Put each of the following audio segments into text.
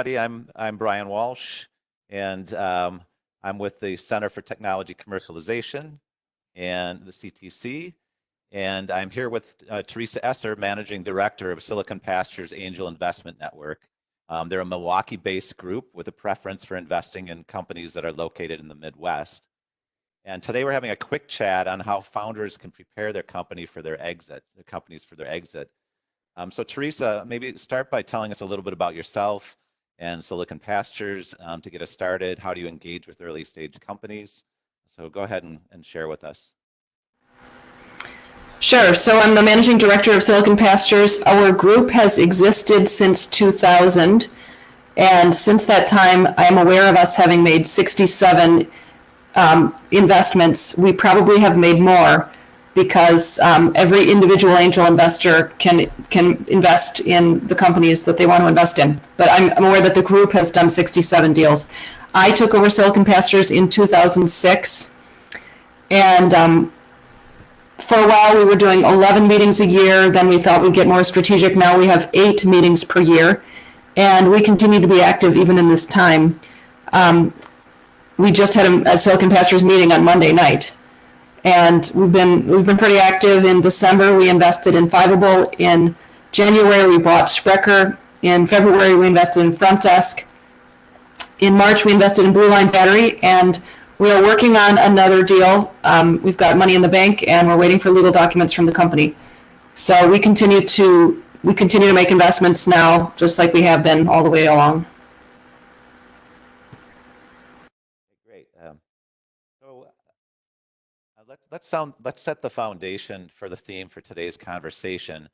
I'm Brian Walsh, and I'm with the Center for Technology Commercialization and the CTC, and I'm here with Teresa Esser, Managing Director of Silicon Pastures Angel Investment Network. They're a Milwaukee-based group with a preference for investing in companies that are located in the Midwest. And today we're having a quick chat on how founders can prepare their company for their exit, their companies for their exit. So Teresa, maybe start by telling us a little bit about yourself and Silicon Pastures to get us started. How do you engage with early stage companies? So go ahead and share with us. Sure. So I'm the managing director of Silicon Pastures. Our group has existed since 2000. And since that time, I am aware of us having made 67 investments. We probably have made more because every individual angel investor can invest in the companies that they want to invest in. But I'm aware that the group has done 67 deals. I took over Silicon Pastures in 2006, and for a while we were doing 11 meetings a year. Then we thought we'd get more strategic. Now we have 8 meetings per year, and we continue to be active even in this time. We just had a Silicon Pastures meeting on Monday night. And we've been pretty active. In December, we invested in Fiveable. In January, we bought Sprecher. In February, we invested in Front Desk. In March, we invested in Blue Line Battery, and we are working on another deal. We've got money in the bank, and we're waiting for legal documents from the company. So we continue to make investments now, just like we have been all the way along. Let's set the foundation for the theme for today's conversation.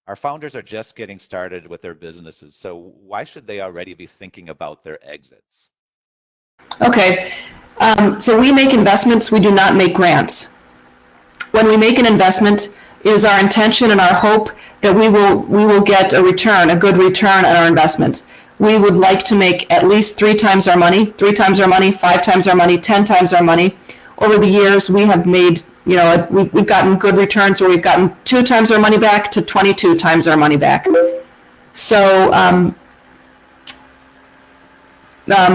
Our founders are just getting started with their businesses, so why should they already be thinking about their exits? Okay, so we make investments, we do not make grants. When we make an investment, it is our intention and our hope that we will get a return, a good return on our investment. We would like to make at least 3 times our money, 5 times our money, 10 times our money. Over the years, we have made, we've gotten good returns where we've gotten 2 times our money back to 22 times our money back. So,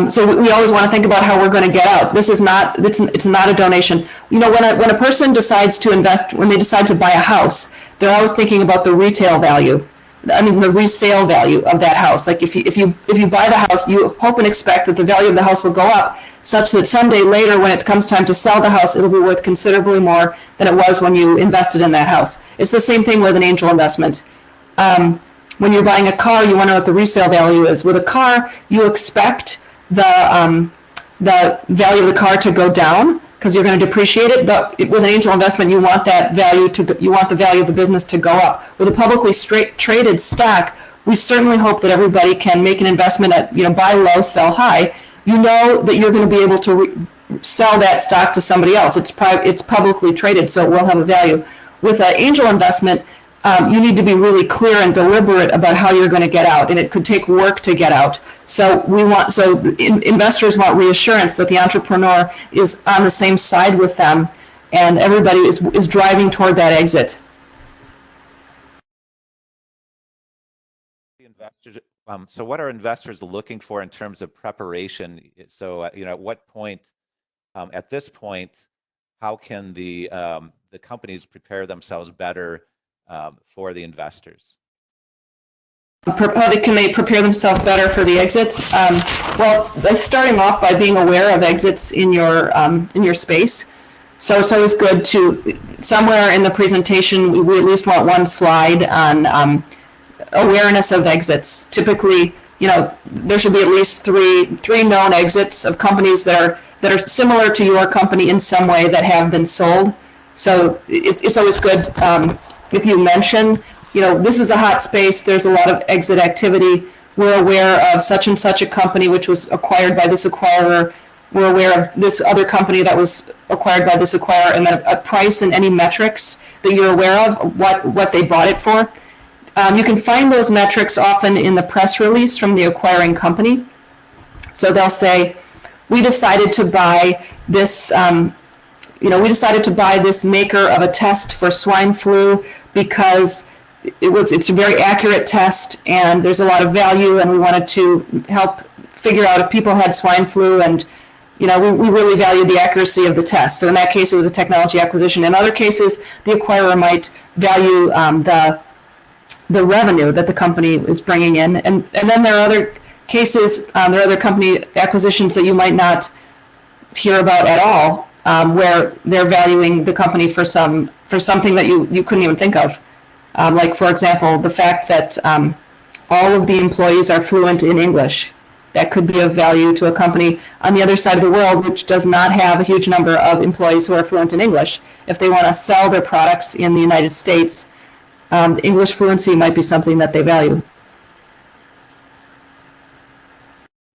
so we always want to think about how we're going to get out. This is not, it's not a donation. When a person decides to invest, when they decide to buy a house, they're always thinking about the retail value. The resale value of that house. Like if you buy the house, you hope and expect that the value of the house will go up, such that someday later, when it comes time to sell the house, it'll be worth considerably more than it was when you invested in that house. It's the same thing with an angel investment. When you're buying a car, you want to know what the resale value is. With a car, you expect the value of the car to go down because you're going to depreciate it. But with an angel investment, you want that value you want the value of the business to go up. With a publicly traded stock, we certainly hope that everybody can make an investment at buy low, sell high. You know that you're going to be able to sell that stock to somebody else. It's publicly traded, so it will have a value. With an angel investment, you need to be really clear and deliberate about how you're going to get out, and it could take work to get out. So investors want reassurance that the entrepreneur is on the same side with them, and everybody is driving toward that exit. So what are investors looking for in terms of preparation? So at what point, at this point, how can the companies prepare themselves better for the investors? How can they prepare themselves better for the exits? Well, starting off by being aware of exits in your space. So it's always good to, somewhere in the presentation, we at least want one slide on awareness of exits. Typically, there should be at least three known exits of companies that are similar to your company in some way that have been sold. So it's always good if you mention, this is a hot space, there's a lot of exit activity, we're aware of such and such a company which was acquired by this acquirer, we're aware of this other company that was acquired by this acquirer, and then a price and any metrics that you're aware of, what they bought it for. You can find those metrics often in the press release from the acquiring company. So they'll say, we decided to buy this maker of a test for swine flu because it's a very accurate test, and there's a lot of value, and we wanted to help figure out if people had swine flu, and we really valued the accuracy of the test. So in that case, it was a technology acquisition. In other cases, the acquirer might value the revenue that the company is bringing in, and then there are other cases, there are other company acquisitions that you might not hear about at all, where they're valuing the company for something that you couldn't even think of. Like, for example, the fact that all of the employees are fluent in English. That could be of value to a company on the other side of the world, which does not have a huge number of employees who are fluent in English. If they want to sell their products in the United States, English fluency might be something that they value.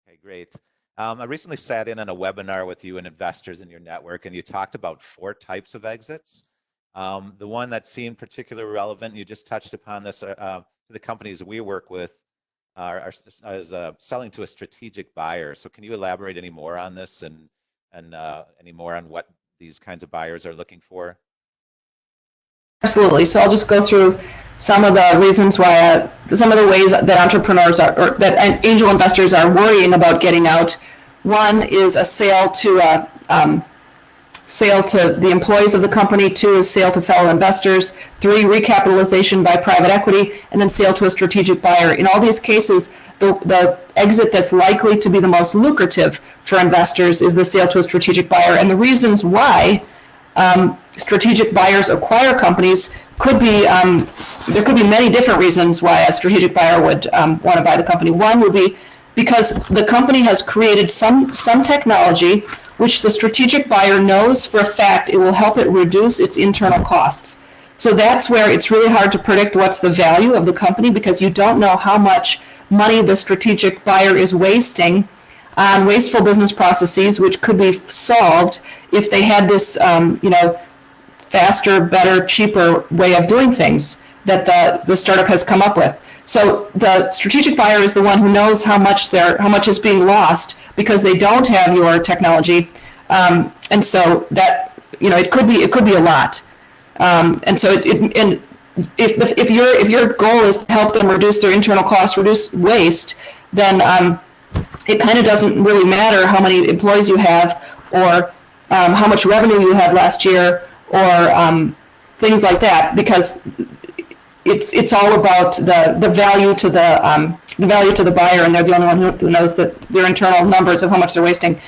Okay, great. I recently sat in on a webinar with you and investors in your network, and you talked about 4 types of exits. The one that seemed particularly relevant, you just touched upon this, to the companies we work with, is selling to a strategic buyer. So can you elaborate any more on this and any more on what these kinds of buyers are looking for? Absolutely. So I'll just go through some of the reasons why, some of the ways that entrepreneurs or that angel investors are worrying about getting out. One is a sale to the employees of the company. 2 is sale to fellow investors. 3, recapitalization by private equity, and then sale to a strategic buyer. In all these cases, the exit that's likely to be the most lucrative for investors is the sale to a strategic buyer. And the reasons why strategic buyers acquire companies could be, there could be many different reasons why a strategic buyer would want to buy the company. One would be because the company has created some technology which the strategic buyer knows for a fact it will help it reduce its internal costs. So that's where it's really hard to predict what's the value of the company, because you don't know how much money the strategic buyer is wasting on wasteful business processes, which could be solved if they had this faster, better, cheaper way of doing things that the startup has come up with. So the strategic buyer is the one who knows how much is being lost because they don't have your technology, and so that it could be a lot. And so if your goal is to help them reduce their internal costs, reduce waste, then it kind of doesn't really matter how many employees you have, or how much revenue you had last year, or things like that, because it's all about the value to the buyer, and they're the only one who knows their internal numbers of how much they're wasting.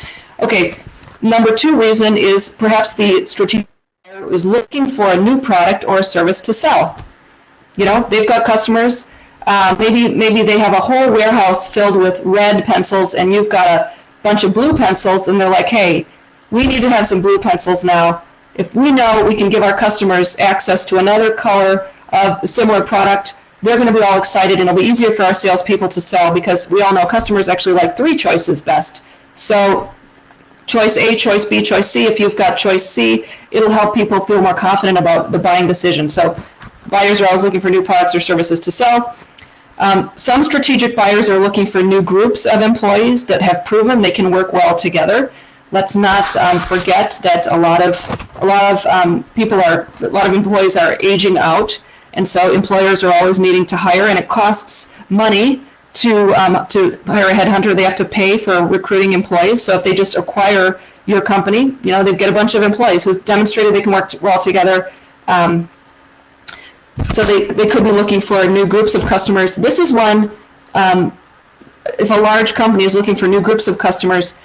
Okay, number 2 reason is perhaps the strategic buyer is looking for a new product or a service to sell. They've got customers. Maybe they have a whole warehouse filled with red pencils, and you've got a bunch of blue pencils, and they're like, hey, we need to have some blue pencils now. If we know we can give our customers access to another color of a similar product, they're going to be all excited, and it'll be easier for our salespeople to sell, because we all know customers actually like 3 choices best. So choice A, choice B, choice C. If you've got choice C, it'll help people feel more confident about the buying decision. So buyers are always looking for new products or services to sell. Some strategic buyers are looking for new groups of employees that have proven they can work well together. Let's not forget that a lot of employees are aging out, and so employers are always needing to hire, and it costs money to hire a headhunter. They have to pay for recruiting employees. So if they just acquire your company, they get a bunch of employees who've demonstrated they can work well together. So they could be looking for new groups of customers. This is one, if a large company is looking for new groups of customers,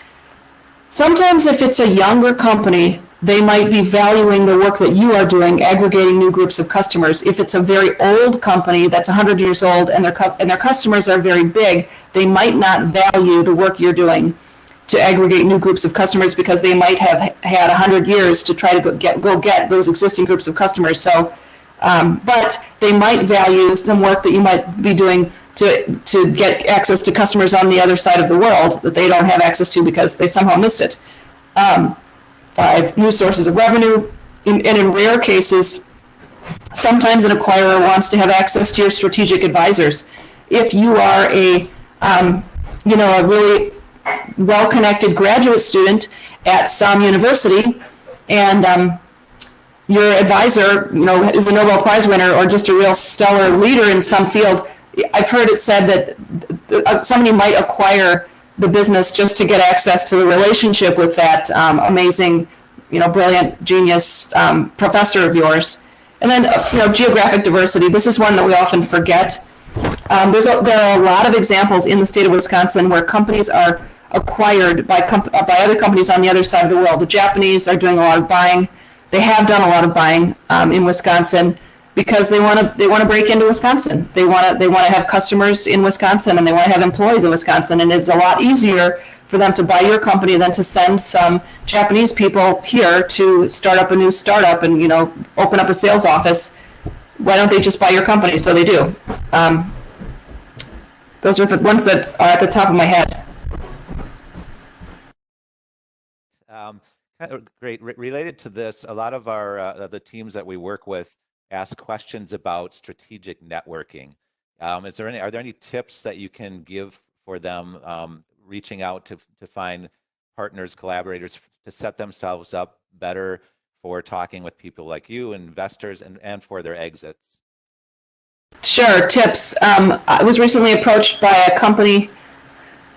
sometimes if it's a younger company, they might be valuing the work that you are doing, aggregating new groups of customers. If it's a very old company that's 100 years old and their customers are very big, they might not value the work you're doing to aggregate new groups of customers, because they might have had 100 years to try to go get those existing groups of customers. So, but they might value some work that you might be doing to get access to customers on the other side of the world that they don't have access to because they somehow missed it. 5, new sources of revenue. And in rare cases, sometimes an acquirer wants to have access to your strategic advisors. If you are a really well-connected graduate student at some university, and your advisor, is a Nobel Prize winner or just a real stellar leader in some field. I've heard it said that somebody might acquire the business just to get access to the relationship with that amazing, brilliant genius professor of yours. And then, geographic diversity. This is one that we often forget. There are a lot of examples in the state of Wisconsin where companies are acquired by other companies on the other side of the world. The Japanese are doing a lot of buying. They have done a lot of buying in Wisconsin because they want to break into Wisconsin. They want to have customers in Wisconsin, and they want to have employees in Wisconsin. And it's a lot easier for them to buy your company than to send some Japanese people here to start up a new startup and open up a sales office. Why don't they just buy your company? So they do. Those are the ones that are at the top of my head. Great. Related to this, a lot of our the teams that we work with ask questions about strategic networking. Are there any tips that you can give for them reaching out to find partners, collaborators, to set themselves up better for talking with people like you, investors, and for their exits? Sure, tips. I was recently approached by a company.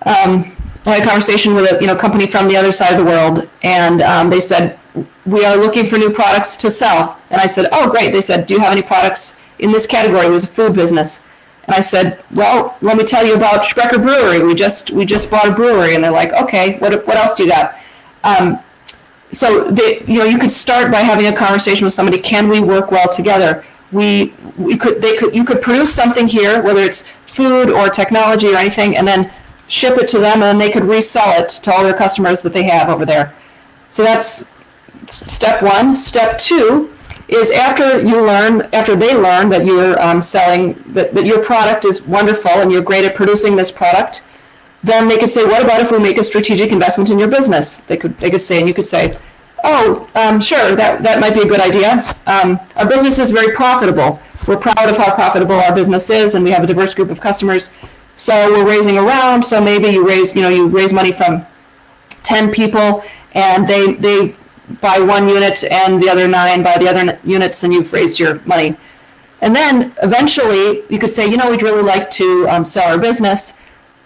I had a conversation with a company from the other side of the world, and they said, we are looking for new products to sell. And I said, oh, great. They said, do you have any products in this category? It was a food business. And I said, well, let me tell you about Sprecher Brewery. We just bought a brewery. And they're like, okay, what else do you got? So you could start by having a conversation with somebody. Can we work well together? You could produce something here, whether it's food or technology or anything, and then ship it to them, and then they could resell it to all their customers that they have over there. So that's step one. Step two is after they learn that you're selling, that your product is wonderful and you're great at producing this product, then they could say, what about if we make a strategic investment in your business? They could say, and you could say, oh, sure, that might be a good idea. Our business is very profitable. We're proud of how profitable our business is, and we have a diverse group of customers. So we're raising around. So maybe you raise money from 10 people, and they buy one unit, and the other 9 buy the other units, and you've raised your money. And then eventually you could say, we'd really like to sell our business,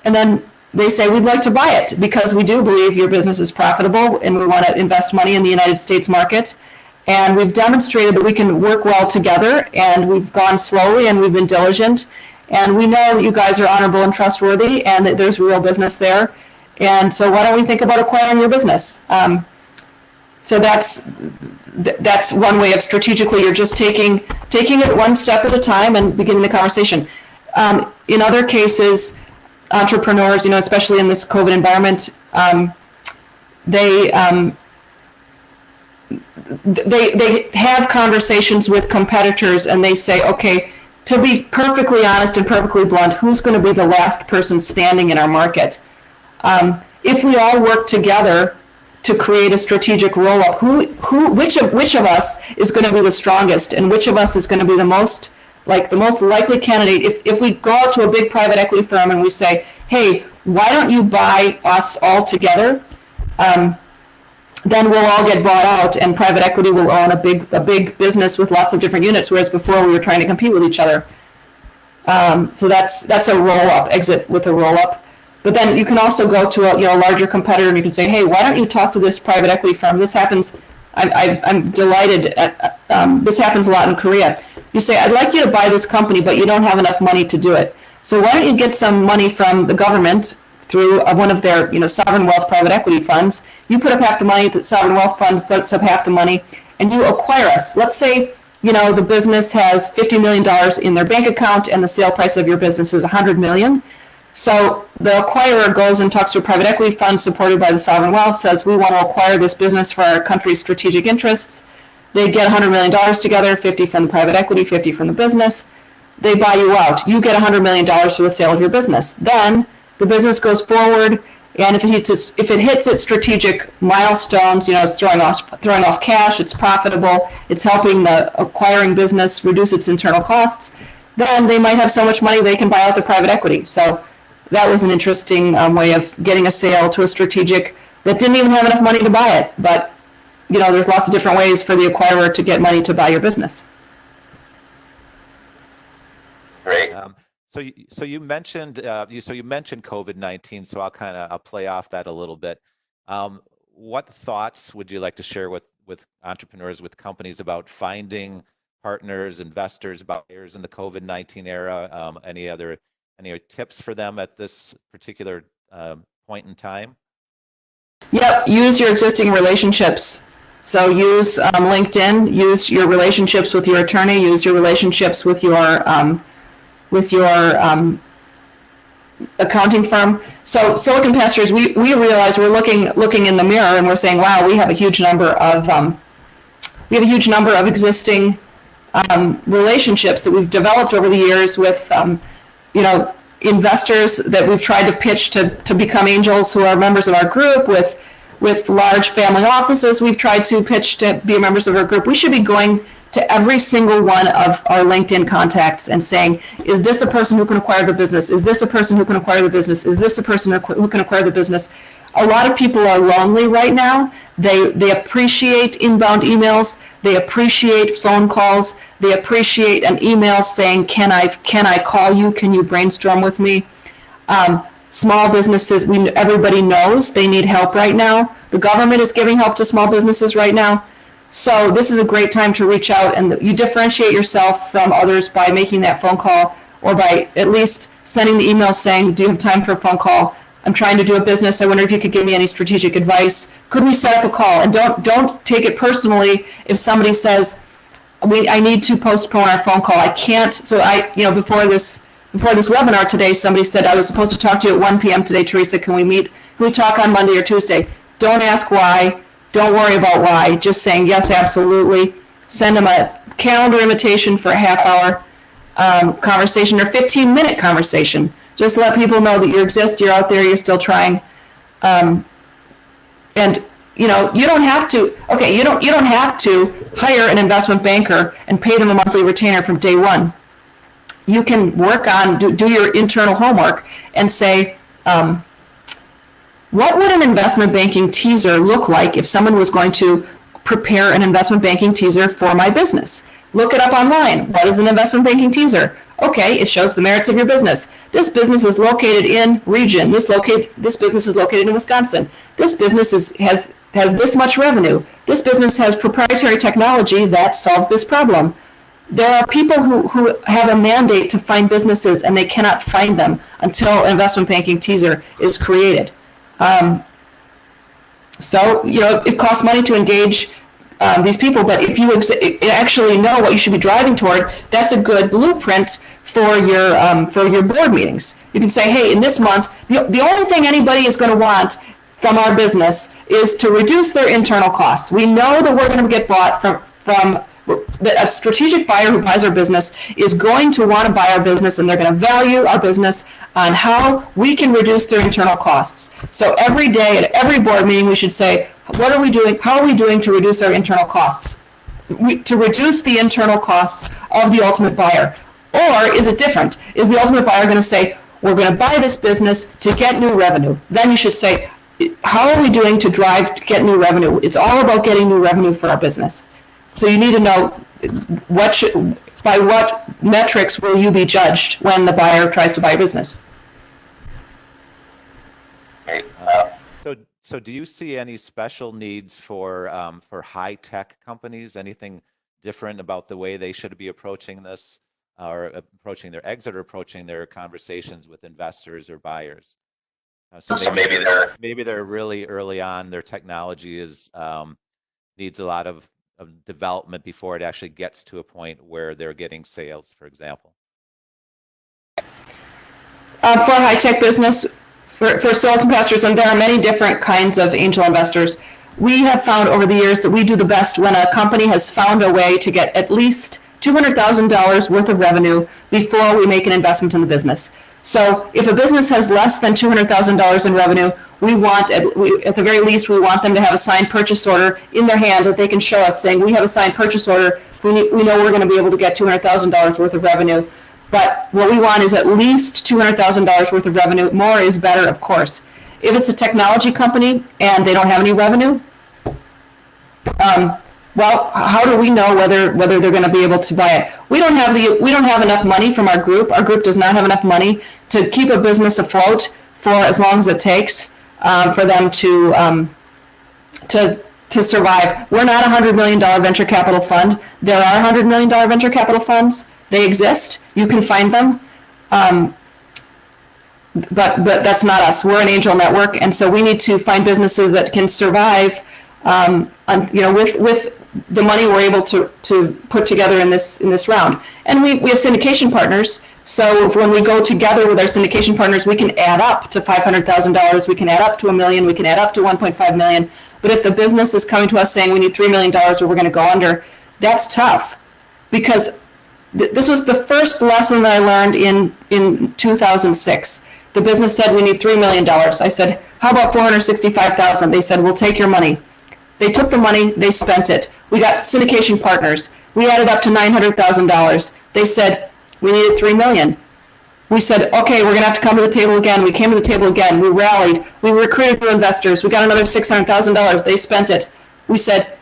and then they say, we'd like to buy it because we do believe your business is profitable and we want to invest money in the United States market. And we've demonstrated that we can work well together, and we've gone slowly and we've been diligent. And we know that you guys are honorable and trustworthy and that there's real business there. And so why don't we think about acquiring your business? So that's one way of strategically, you're just taking it one step at a time and beginning the conversation. In other cases, entrepreneurs, especially in this COVID environment, they have conversations with competitors, and they say, okay, to be perfectly honest and perfectly blunt, who's going to be the last person standing in our market? If we all work together to create a strategic roll-up, which of us is going to be the strongest, and which of us is going to be the most likely candidate? If we go out to a big private equity firm and we say, hey, why don't you buy us all together? Then we'll all get bought out, and private equity will own a big business with lots of different units, whereas before we were trying to compete with each other. So that's a roll-up, exit with a roll-up. But then you can also go to a larger competitor, and you can say, hey, why don't you talk to this private equity firm? This happens. I'm delighted at this happens a lot in Korea. You say, I'd like you to buy this company, but you don't have enough money to do it. So why don't you get some money from the government through one of their sovereign wealth private equity funds? You put up half the money, the sovereign wealth fund puts up half the money, and you acquire us. Let's say the business has $50 million in their bank account, and the sale price of your business is $100 million. So the acquirer goes and talks to a private equity fund supported by the sovereign wealth, says, we want to acquire this business for our country's strategic interests. They get $100 million together, 50 from the private equity, 50 from the business. They buy you out. You get $100 million for the sale of your business. Then the business goes forward, and if it hits its strategic milestones, it's throwing off cash, it's profitable, it's helping the acquiring business reduce its internal costs, then they might have so much money they can buy out the private equity. So that was an interesting way of getting a sale to a strategic that didn't even have enough money to buy it, but there's lots of different ways for the acquirer to get money to buy your business. Great. So you mentioned COVID-19. So I'll play off that a little bit. What thoughts would you like to share with entrepreneurs, with companies, about finding partners, investors, buyers in the COVID-19 era? Any other tips for them at this particular point in time? Yep, use your existing relationships. So use LinkedIn, use your relationships with your attorney, use your relationships with your accounting firm. So Silicon Pastures, we realize we're looking in the mirror and we're saying, wow, we have a huge number of existing relationships that we've developed over the years with investors that we've tried to pitch to become angels who are members of our group, with large family offices we've tried to pitch to be members of our group. We should be going to every single one of our LinkedIn contacts and saying, is this a person who can acquire the business? Is this a person who can acquire the business? Is this a person who can acquire the business? A lot of people are lonely right now. They appreciate inbound emails. They appreciate phone calls. They appreciate an email saying, can I call you? Can you brainstorm with me? Small businesses, everybody knows they need help right now. The government is giving help to small businesses right now. So this is a great time to reach out, and you differentiate yourself from others by making that phone call, or by at least sending the email saying, do you have time for a phone call? I'm trying to do a business. I wonder if you could give me any strategic advice. Could we set up a call? And don't take it personally if somebody says, I need to postpone our phone call. I can't. So before this webinar today, somebody said, I was supposed to talk to you at 1 p.m. today, Teresa. Can we meet? Can we talk on Monday or Tuesday? Don't ask why. Don't worry about why. Just saying yes, absolutely. Send them a calendar invitation for a half-hour conversation or 15-minute conversation. Just let people know that you exist, you're out there, you're still trying. And you don't have to. Okay, you don't have to hire an investment banker and pay them a monthly retainer from day one. You can work on do your internal homework and say, what would an investment banking teaser look like if someone was going to prepare an investment banking teaser for my business? Look it up online. What is an investment banking teaser? Okay, it shows the merits of your business. This business is located in region. This business is located in Wisconsin. This business has this much revenue. This business has proprietary technology that solves this problem. There are people who have a mandate to find businesses, and they cannot find them until an investment banking teaser is created. So it costs money to engage these people, but if you actually know what you should be driving toward, that's a good blueprint for your board meetings. You can say, hey, in this month, the only thing anybody is going to want from our business is to reduce their internal costs. We know that we're going to get bought from a strategic buyer who buys our business is going to want to buy our business, and they're going to value our business on how we can reduce their internal costs. So every day at every board meeting, we should say, what are we doing? How are we doing to reduce our internal costs? To reduce the internal costs of the ultimate buyer. Or is it different? Is the ultimate buyer going to say, we're going to buy this business to get new revenue? Then you should say, how are we doing to get new revenue? It's all about getting new revenue for our business. So you need to know by what metrics will you be judged when the buyer tries to buy a business. So do you see any special needs for high-tech companies? Anything different about the way they should be approaching this, or approaching their exit, or approaching their conversations with investors or buyers? So maybe they're really early on. Their technology needs a lot of development before it actually gets to a point where they're getting sales, for example. For a high-tech business, for Silicon Pastures, and there are many different kinds of angel investors, we have found over the years that we do the best when a company has found a way to get at least $200,000 worth of revenue before we make an investment in the business. So if a business has less than $200,000 in revenue, at the very least, we want them to have a signed purchase order in their hand that they can show us, saying, we have a signed purchase order. We know we're going to be able to get $200,000 worth of revenue. But what we want is at least $200,000 worth of revenue. More is better, of course. If it's a technology company and they don't have any revenue, Well, how do we know whether they're going to be able to buy it? We don't have enough money from our group. Our group does not have enough money to keep a business afloat for as long as it takes for them to survive. We're not a $100 million venture capital fund. There are $100 million venture capital funds. They exist. You can find them. But that's not us. We're an angel network, and so we need to find businesses that can survive with the money we're able to put together in this round. And we have syndication partners. So when we go together with our syndication partners, we can add up to $500,000. We can add up to $1 million. We can add up to $1.5 million. But if the business is coming to us saying we need $3 million or we're going to go under, that's tough. Because this was the first lesson that I learned in 2006. The business said we need $3 million. I said, how about $465,000? They said, we'll take your money. They took the money, they spent it. We got syndication partners. We added up to $900,000. They said, we needed $3 million. We said, okay, we're going to have to come to the table again. We came to the table again. We rallied. We recruited new investors. We got another $600,000. They spent it. They said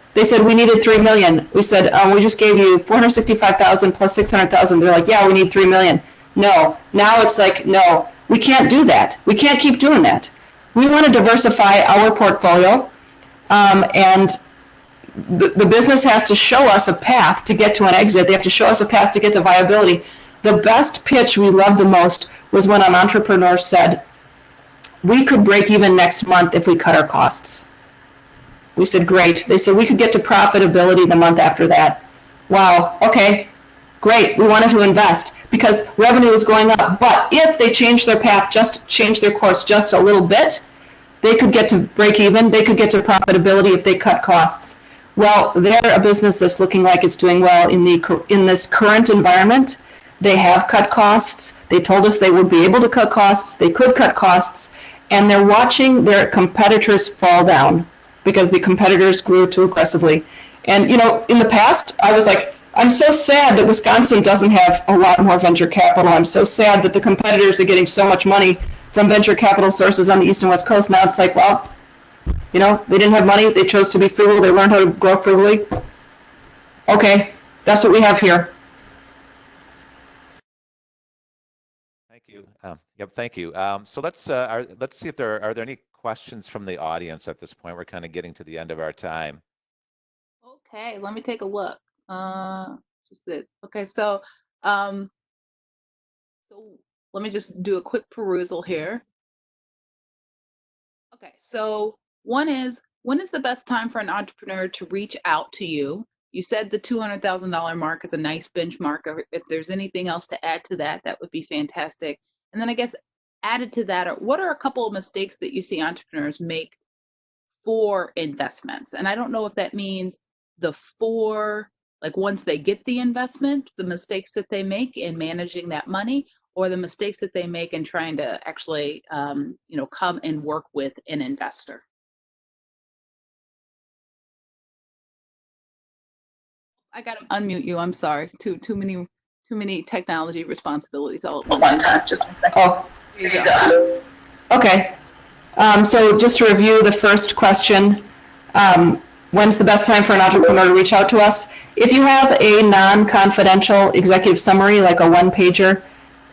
we needed $3 million. We said, we just gave you $465,000 plus $600,000. They're like, yeah, we need $3 million. No. Now it's like, no, we can't do that. We can't keep doing that. We want to diversify our portfolio. And the business has to show us a path to get to an exit. They have to show us a path to get to viability. The best pitch we loved the most was when an entrepreneur said, we could break even next month if we cut our costs. We said, great. They said, we could get to profitability the month after that. Wow, okay, great. We wanted to invest because revenue was going up. But if they changed their path, just change their course just a little bit, they could get to break even. They could get to profitability if they cut costs. Well, they're a business that's looking like it's doing well in this current environment. They have cut costs. They told us they would be able to cut costs. They could cut costs. And they're watching their competitors fall down because the competitors grew too aggressively. And, in the past, I was like, I'm so sad that Wisconsin doesn't have a lot more venture capital. I'm so sad that the competitors are getting so much money from venture capital sources on the East and West Coast. Now it's like, well, they didn't have money. They chose to be frugal. They learned how to grow frugally. Okay, that's what we have here. Thank you. Thank you. So let's see if are there any questions from the audience at this point. We're kind of getting to the end of our time. Okay, let me take a look. Okay, so let me just do a quick perusal here. Okay, so one is, when is the best time for an entrepreneur to reach out to you? You said the $200,000 mark is a nice benchmark. If there's anything else to add to that, that would be fantastic. And then I guess added to that, what are a couple of mistakes that you see entrepreneurs make for investments? And I don't know if that means once they get the investment, the mistakes that they make in managing that money, or the mistakes that they make in trying to actually, come and work with an investor. I got to unmute you. I'm sorry. Too many technology responsibilities all at one time. Just one second. Oh, here you go. Okay. So just to review the first question, when's the best time for an entrepreneur to reach out to us? If you have a non-confidential executive summary, like a one-pager,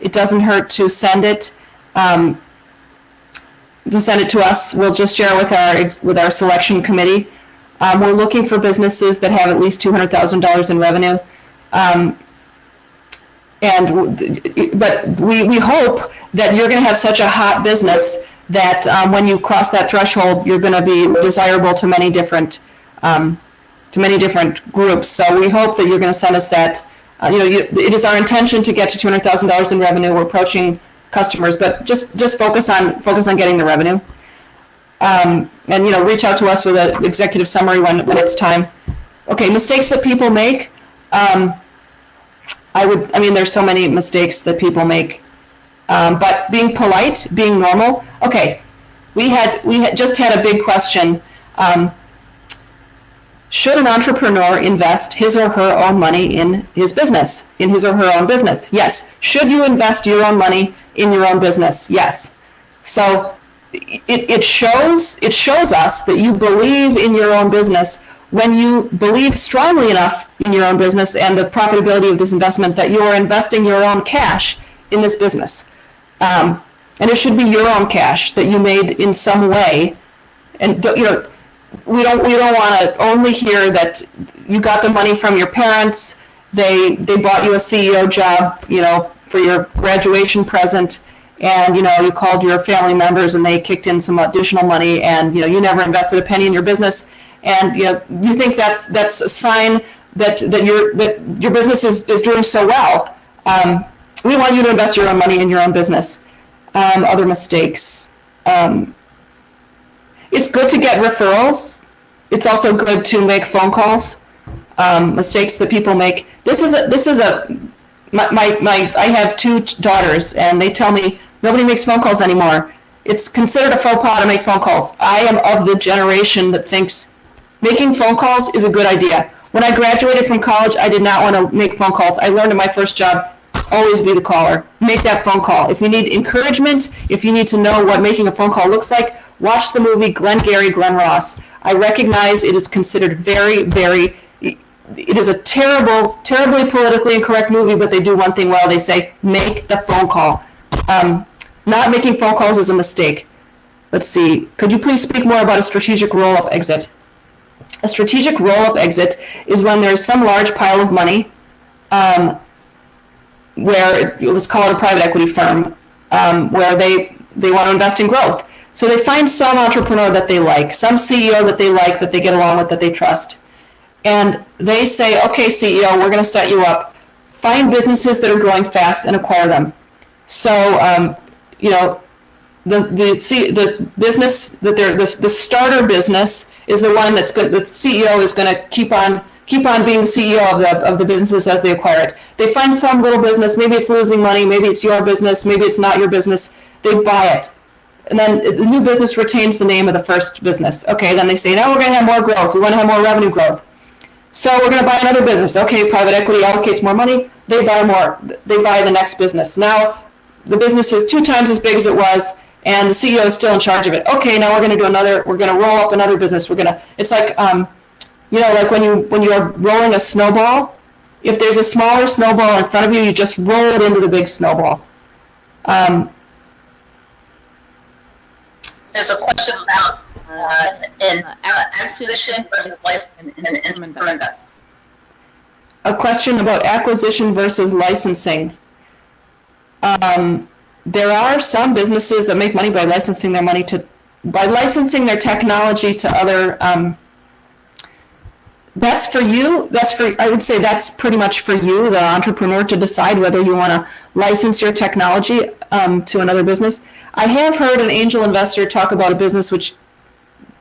it doesn't hurt to send it. To us. We'll just share with our selection committee. We're looking for businesses that have at least $200,000 in revenue. But we hope that you're going to have such a hot business that when you cross that threshold, you're going to be desirable to many different groups. So we hope that you're going to send us that. It is our intention to get to $200,000 in revenue. We're approaching customers, but just focus on getting the revenue. And reach out to us with an executive summary when it's time. Okay, mistakes that people make. There's so many mistakes that people make. But being polite, being normal. Okay, we had just had a big question. Should an entrepreneur invest his or her own money in his business, in his or her own business? Yes. Should you invest your own money in your own business? Yes. So it shows us that you believe in your own business when you believe strongly enough in your own business and the profitability of this investment that you are investing your own cash in this business. And it should be your own cash that you made in some way. And we don't want to only hear that you got the money from your parents, they bought you a CEO job, for your graduation present, and you called your family members and they kicked in some additional money, and you never invested a penny in your business, and you think that's a sign that your business is doing so well. We want you to invest your own money in your own business. Other mistakes. It's good to get referrals. It's also good to make phone calls. Mistakes that people make. I have 2 daughters, and they tell me nobody makes phone calls anymore. It's considered a faux pas to make phone calls. I am of the generation that thinks making phone calls is a good idea. When I graduated from college, I did not want to make phone calls. I learned in my first job, always be the caller. Make that phone call. If you need encouragement, if you need to know what making a phone call looks like, watch the movie Glengarry Glen Ross. I recognize it is considered it is a terribly politically incorrect movie, but they do one thing well. They say, make the phone call. Not making phone calls is a mistake. Let's see. Could you please speak more about a strategic roll-up exit? A strategic roll-up exit is when there's some large pile of money where, let's call it a private equity firm, where they want to invest in growth. So they find some entrepreneur that they like, some CEO that they like, that they get along with, that they trust. And they say, okay, CEO, we're going to set you up. Find businesses that are growing fast and acquire them. So, the business that the starter business is the one that's good. The CEO is going to keep on being the CEO of the businesses as they acquire it. They find some little business, maybe it's losing money, maybe it's your business, maybe it's not your business. They buy it. And then the new business retains the name of the first business. Okay, then they say, now we're going to have more growth. We want to have more revenue growth. So we're going to buy another business. Okay, private equity allocates more money. They buy more. They buy the next business. Now the business is 2 times as big as it was, and the CEO is still in charge of it. Okay, now we're going to do another. We're going to roll up another business. It's like, like when you are rolling a snowball. If there's a smaller snowball in front of you, you just roll it into the big snowball. There's a question about acquisition versus investment. A question about acquisition versus licensing. There are some businesses that make money by licensing their technology to other. That's for you. I would say that's pretty much for you, the entrepreneur, to decide whether you want to license your technology to another business. I have heard an angel investor talk about a business which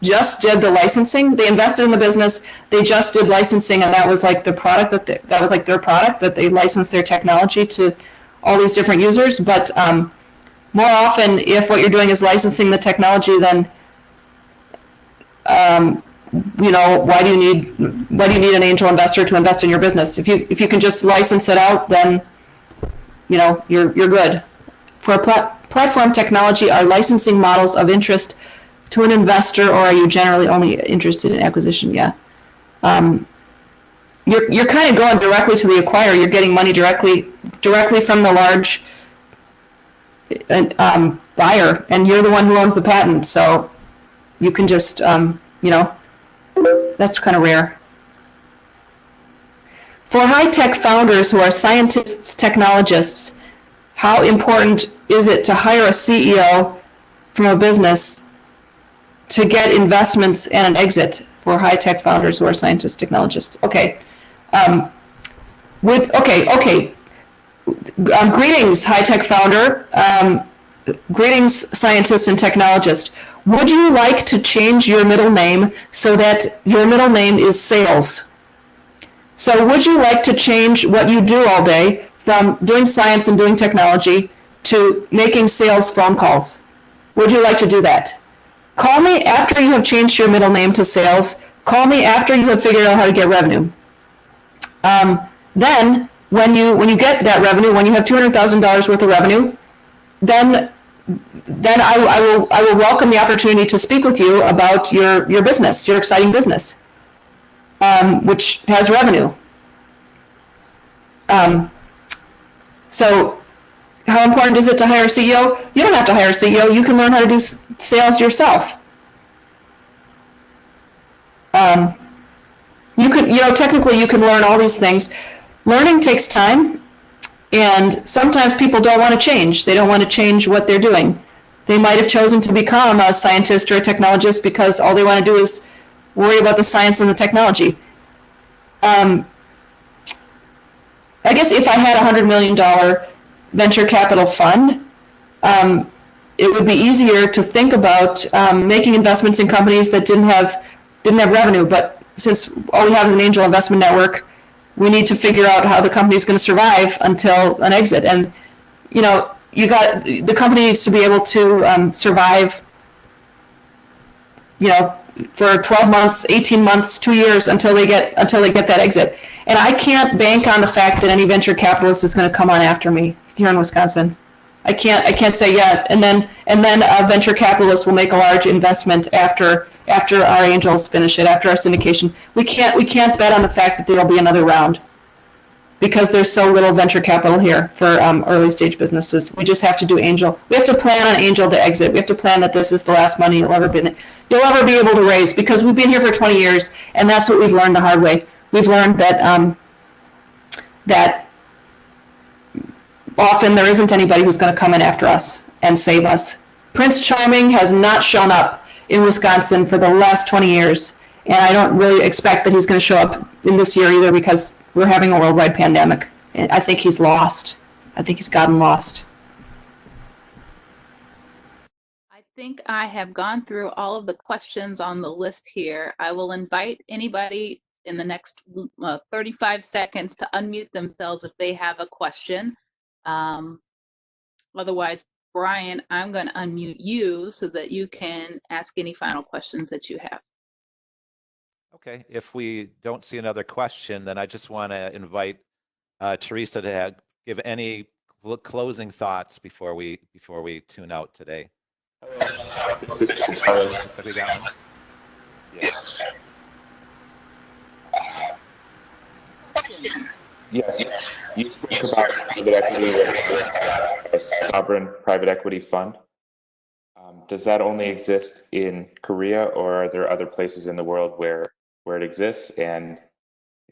just did the licensing. They invested in the business, they just did licensing, and that was like the product that was like their product, that they licensed their technology to all these different users. But more often, if what you're doing is licensing the technology, then why do you need an angel investor to invest in your business? If you can just license it out, then you're good. For a platform technology, are licensing models of interest to an investor, or are you generally only interested in acquisition? Yeah. You're kind of going directly to the acquirer. You're getting money directly from the large buyer, and you're the one who owns the patent. So you can just, that's kind of rare. For high-tech founders who are scientists, technologists, how important is it to hire a CEO from a business to get investments and an exit for high-tech founders who are scientists, technologists? Okay. Greetings, high-tech founder. Greetings, scientist and technologist. Would you like to change your middle name so that your middle name is sales? So would you like to change what you do all day from doing science and doing technology to making sales phone calls? Would you like to do that? Call me after you have changed your middle name to sales. Call me after you have figured out how to get revenue. Then when you get that revenue, when you have $200,000 worth of revenue, then I will welcome the opportunity to speak with you about your business, your exciting business. which has revenue. So how important is it to hire a CEO? You don't have to hire a CEO. You can learn how to do sales yourself. Technically you can learn all these things. Learning takes time, and sometimes people don't want to change. They don't want to change what they're doing. They might have chosen to become a scientist or a technologist because all they want to do is worry about the science and the technology. I guess if I had a $100 million venture capital fund, it would be easier to think about making investments in companies that didn't have revenue. But since all we have is an angel investment network, we need to figure out how the company is going to survive until an exit. And the company needs to be able to survive, for 12 months, 18 months, 2 years until they get that exit. And I can't bank on the fact that any venture capitalist is going to come on after me here in Wisconsin. I can't say yeah. And then a venture capitalist will make a large investment after our angels finish it, after our syndication. We can't bet on the fact that there will be another round, because there's so little venture capital here for early stage businesses. We just have to do angel. We have to plan on angel to exit. We have to plan that this is the last money you'll ever be able to raise, because we've been here for 20 years, and that's what we've learned the hard way. We've learned that that often there isn't anybody who's going to come in after us and save us. Prince Charming has not shown up in Wisconsin for the last 20 years, and I don't really expect that he's going to show up in this year either, because we're having a worldwide pandemic. And I think he's lost. I think he's gotten lost. I think I have gone through all of the questions on the list here. I will invite anybody in the next 35 seconds to unmute themselves if they have a question. Otherwise, Brian, I'm going to unmute you so that you can ask any final questions that you have. Okay, if we don't see another question, then I just want to invite Teresa to give any closing thoughts before we tune out today. This is Carlos. Looks like we got one. Yes, you spoke about private equity, a sovereign private equity fund. Does that only exist in Korea, or are there other places in the world where it exists, and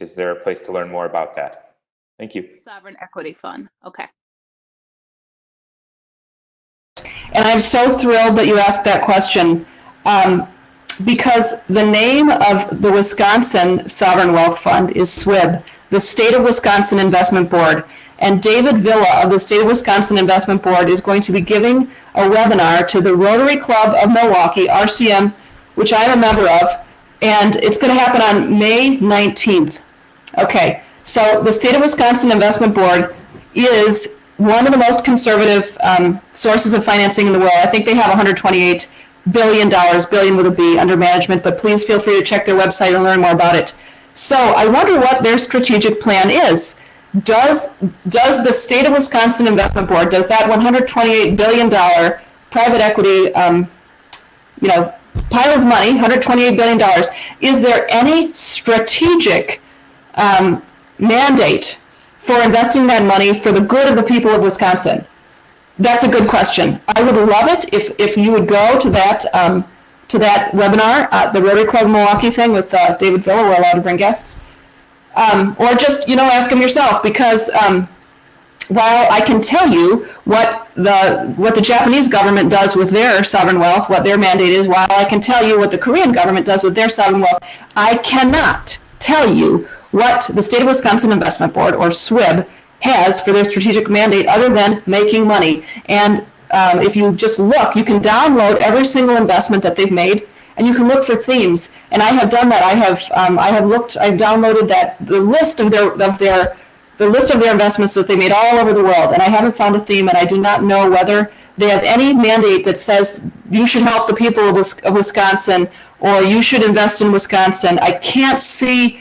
is there a place to learn more about that? Thank you. Sovereign equity fund. Okay. And I'm so thrilled that you asked that question, because the name of the Wisconsin Sovereign Wealth Fund is SWIB, the State of Wisconsin Investment Board. And David Villa of the State of Wisconsin Investment Board is going to be giving a webinar to the Rotary Club of Milwaukee, RCM, which I'm a member of, and it's going to happen on May 19th. Okay, so the State of Wisconsin Investment Board is one of the most conservative sources of financing in the world. I think they have $128 billion, billion with a B, under management, but please feel free to check their website and learn more about it. So I wonder what their strategic plan is. Does the State of Wisconsin Investment Board, does that $128 billion private equity, pile of money, $128 billion, is there any strategic mandate for investing that money for the good of the people of Wisconsin? That's a good question. I would love it if you would go to that webinar, the Rotary Club Milwaukee thing with David Villa. We're allowed to bring guests. Or just, ask them yourself, because while I can tell you what the Japanese government does with their sovereign wealth, what their mandate is, while I can tell you what the Korean government does with their sovereign wealth, I cannot tell you what the State of Wisconsin Investment Board, or SWIB, has for their strategic mandate other than making money. And if you just look, you can download every single investment that they've made, and you can look for themes. And I have done that. I've downloaded the list of their investments that they made all over the world, and I haven't found a theme, and I do not know whether they have any mandate that says you should help the people of Wisconsin, or you should invest in Wisconsin. I can't see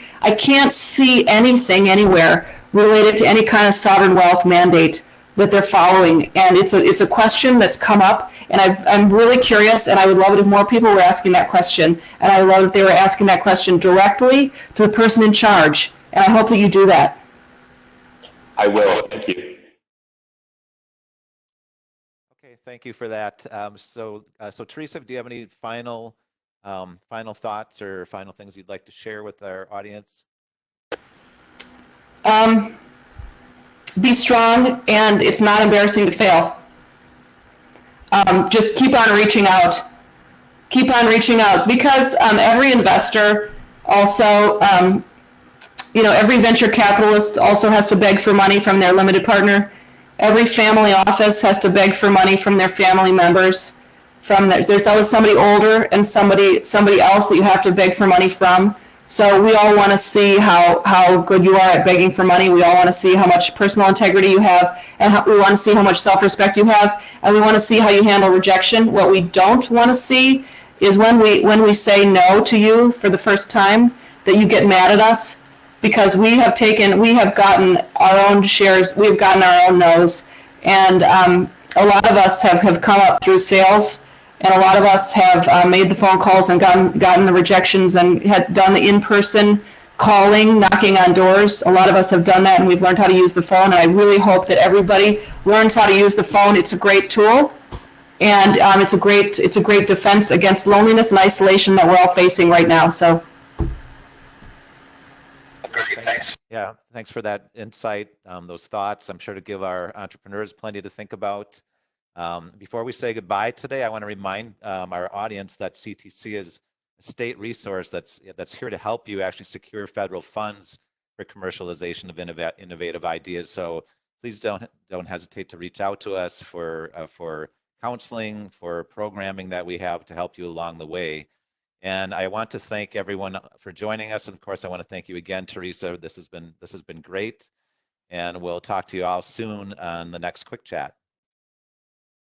anything anywhere related to any kind of sovereign wealth mandate that they're following, and it's a question that's come up, And I'm really curious, and I would love it if more people were asking that question. And I would love if they were asking that question directly to the person in charge. And I hope that you do that. I will. Thank you. Okay, thank you for that. So Teresa, do you have any final thoughts or final things you'd like to share with our audience? Be strong, and it's not embarrassing to fail. Just keep on reaching out. Keep on reaching out, because every investor also, every venture capitalist also has to beg for money from their limited partner. Every family office has to beg for money from their family members. There's always somebody older and somebody else that you have to beg for money from. So we all want to see how good you are at begging for money. We all want to see how much personal integrity you have, and we want to see how much self-respect you have, and we want to see how you handle rejection. What we don't want to see is when we say no to you for the first time, that you get mad at us, because we have gotten our own shares, we've gotten our own no's, and a lot of us have come up through sales. And a lot of us have made the phone calls and gotten the rejections and had done the in-person calling, knocking on doors. A lot of us have done that, and we've learned how to use the phone. And I really hope that everybody learns how to use the phone. It's a great tool, and it's a great defense against loneliness and isolation that we're all facing right now. So. Thanks. Yeah, thanks for that insight, those thoughts. I'm sure to give our entrepreneurs plenty to think about. Before we say goodbye today, I want to remind our audience that CTC is a state resource that's here to help you actually secure federal funds for commercialization of innovative ideas. So please don't hesitate to reach out to us for counseling, for programming that we have to help you along the way. And I want to thank everyone for joining us. And of course, I want to thank you again, Teresa. This has been great. And we'll talk to you all soon on the next Quick Chat.